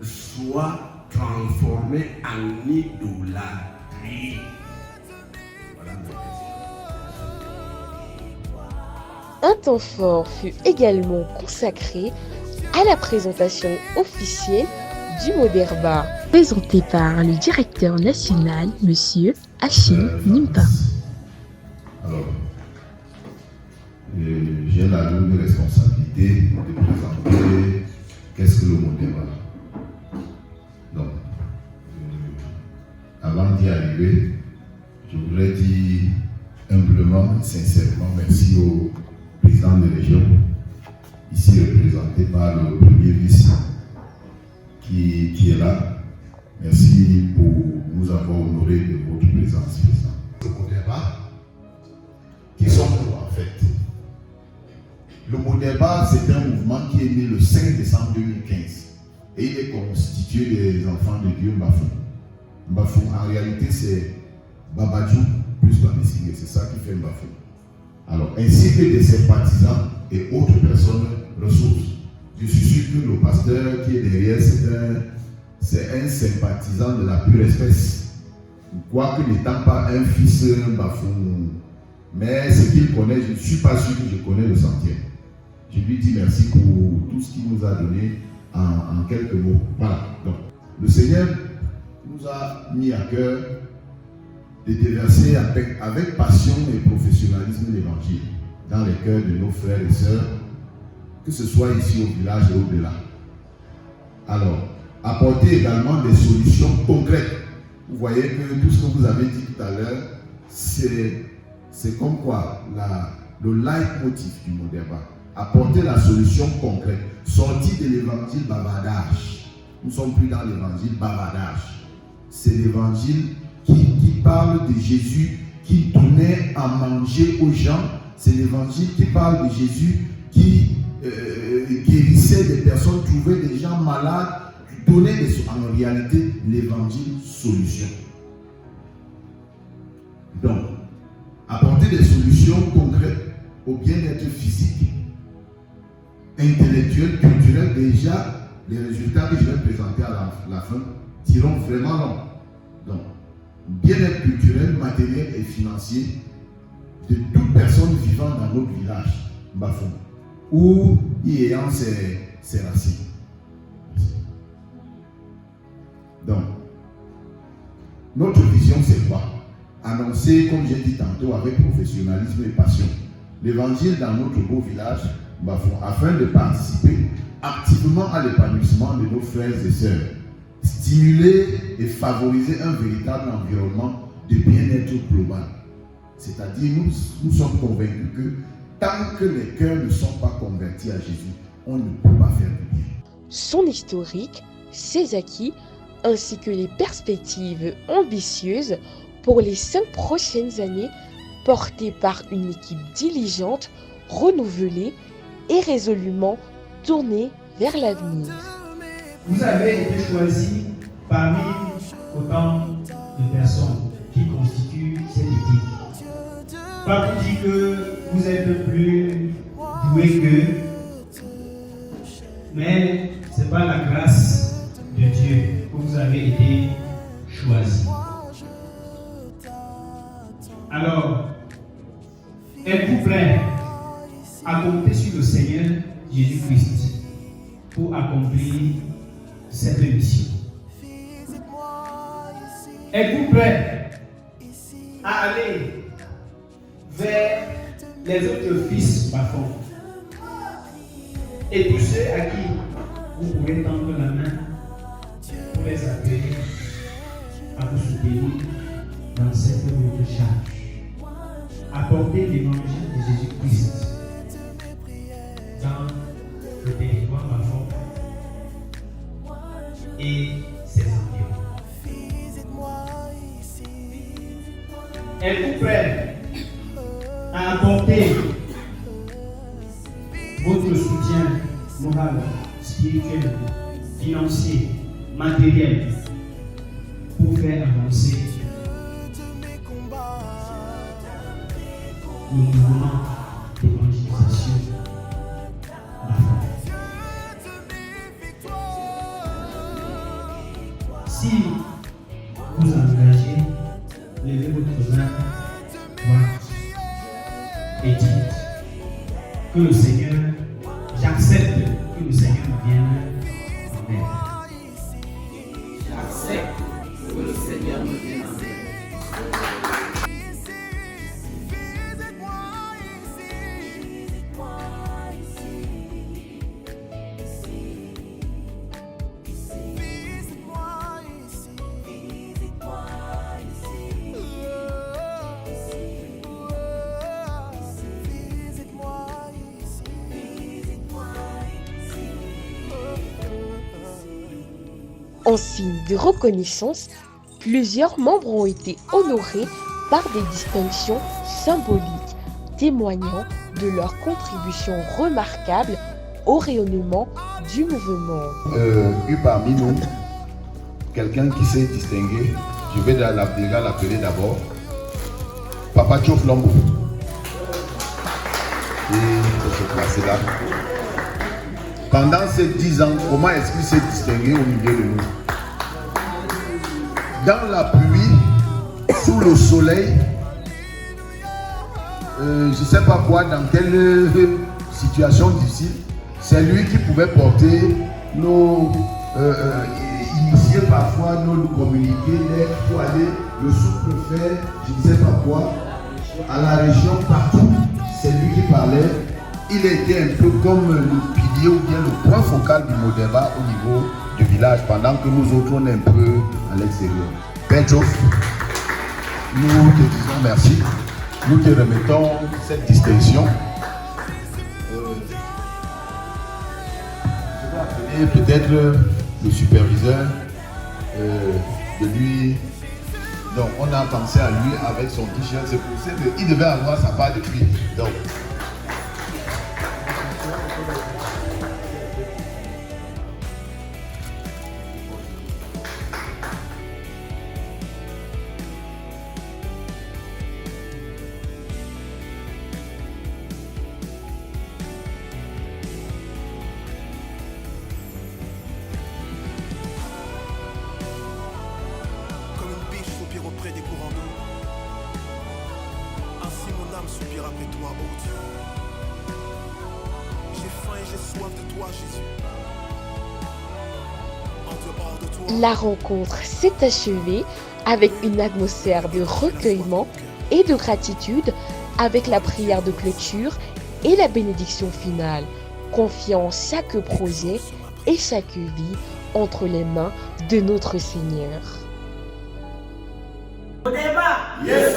soit transformé en idolâtrie. Voilà ma question. Un temps fort fut également consacré à la présentation officielle du mot d'Herba, présenté par le directeur national, M. Achille Nimpa. Alors, j'ai la lourde responsabilité de présenter qu'est-ce que le mot d'Herba. Donc, avant d'y arriver, je voudrais dire humblement, sincèrement, merci au président de région, ici représenté par le premier vice qui est là. Merci pour nous avoir honorés de votre présence, président. Le Modeba, qui sont nous en fait. Le Modeba, c'est un mouvement qui est né le 5 décembre 2015 et il est constitué des enfants de Dieu Mbafou. Mbafou, en réalité, c'est Babadjou plus Babessigé, c'est ça qui fait Mbafou. Alors, ainsi que des sympathisants et autres personnes ressources. Je suis sûr que le pasteur qui est derrière, c'est un sympathisant de la pure espèce. Quoique n'étant pas un fils Mbafou, mais ce qu'il connaît, je ne suis pas sûr que je connais le sentier. Je lui dis merci pour tout ce qu'il nous a donné en quelques mots. Voilà. Donc, le Seigneur nous a mis à cœur de déverser avec passion et professionnalisme l'évangile dans les cœurs de nos frères et sœurs, que ce soit ici au village et au-delà. Alors, apporter également des solutions concrètes. Vous voyez que tout ce que vous avez dit tout à l'heure, c'est comme quoi le leitmotiv du mot d'Herba. Apporter la solution concrète. Sortir de l'évangile bavardage. Nous ne sommes plus dans l'évangile bavardage. C'est l'évangile qui parle de Jésus, qui donnait à manger aux gens. C'est l'évangile qui parle de Jésus qui guérissait des personnes, trouvait des gens malades, donnait en réalité l'évangile solution. Donc, apporter des solutions concrètes au bien-être physique, intellectuel, culturel. Déjà, les résultats que je vais présenter à la fin tireront vraiment long. Donc, bien-être culturel, matériel et financier de toute personne vivant dans notre village, Mbafou, ou y ayant ses racines. Donc, notre vision, c'est quoi? Annoncer, comme j'ai dit tantôt, avec professionnalisme et passion, l'évangile dans notre beau village, Mbafou, afin de participer activement à l'épanouissement de nos frères et sœurs, stimuler et favoriser un véritable environnement de bien-être global. C'est-à-dire, nous sommes convaincus que tant que les cœurs ne sont pas convertis à Jésus, on ne peut pas faire du bien. son historique, ses acquis, ainsi que les perspectives ambitieuses pour les 5 prochaines années, portées par une équipe diligente, renouvelée et résolument tournée vers l'avenir. Vous avez été choisi parmi autant de personnes qui constituent cette équipe. Pas pour dire que vous êtes plus doué qu'eux, mais c'est par la grâce de Dieu que vous avez été choisi. Alors, êtes-vous prêts à compter sur le Seigneur Jésus-Christ pour accomplir cette mission? Êtes-vous prêts à aller vers les autres fils bafons et tous ceux à qui vous pourrez tendre la main pour les appeler à vous soutenir dans cette votre charge? Apporter l'évangile de Jésus-Christ dans le territoire bafon et ses environs. Êtes-vous prêts à apporter votre soutien moral, spirituel, financier, matériel pour faire avancer le mouvement d'évangélisation bafon? si vous engagez, levez votre main droite et dites que le Seigneur, j'accepte que le Seigneur me vienne en aide. J'accepte que le Seigneur me vienne en aide. En signe de reconnaissance, plusieurs membres ont été honorés par des distinctions symboliques, témoignant de leur contribution remarquable au rayonnement du mouvement. Eu parmi nous, quelqu'un qui s'est distingué, je vais déjà l'appeler d'abord Papa Tchouf Lombo. Et il faut se placer là. Pendant ces 10 ans, comment est-ce qu'il s'est distingué au milieu de nous? Dans la pluie, sous le soleil, je ne sais pas quoi, dans quelle situation difficile, c'est lui qui pouvait porter nos, initier parfois nos communiqués, pour aller le sous-préfet, je ne sais pas quoi, à la région, partout, c'est lui qui parlait. Il était un peu comme le pilier ou bien le point focal du Modeva au niveau du village, pendant que nous autres on est un peu à l'extérieur. Père Tchouf, nous te disons merci. Nous te remettons cette distinction. Je vais appeler peut-être le superviseur de lui. Donc on a pensé à lui avec son t-shirt, c'est possible. Il devait avoir sa part de pluie. Donc, auprès des courants d'eau. Ainsi mon âme soupire après toi, ô Dieu. J'ai faim et j'ai soif de toi, Jésus. En dehors de toi. La rencontre s'est achevée avec une atmosphère de recueillement et de gratitude, avec la prière de clôture et la bénédiction finale, confiant chaque projet et chaque vie entre les mains de notre Seigneur. Yes,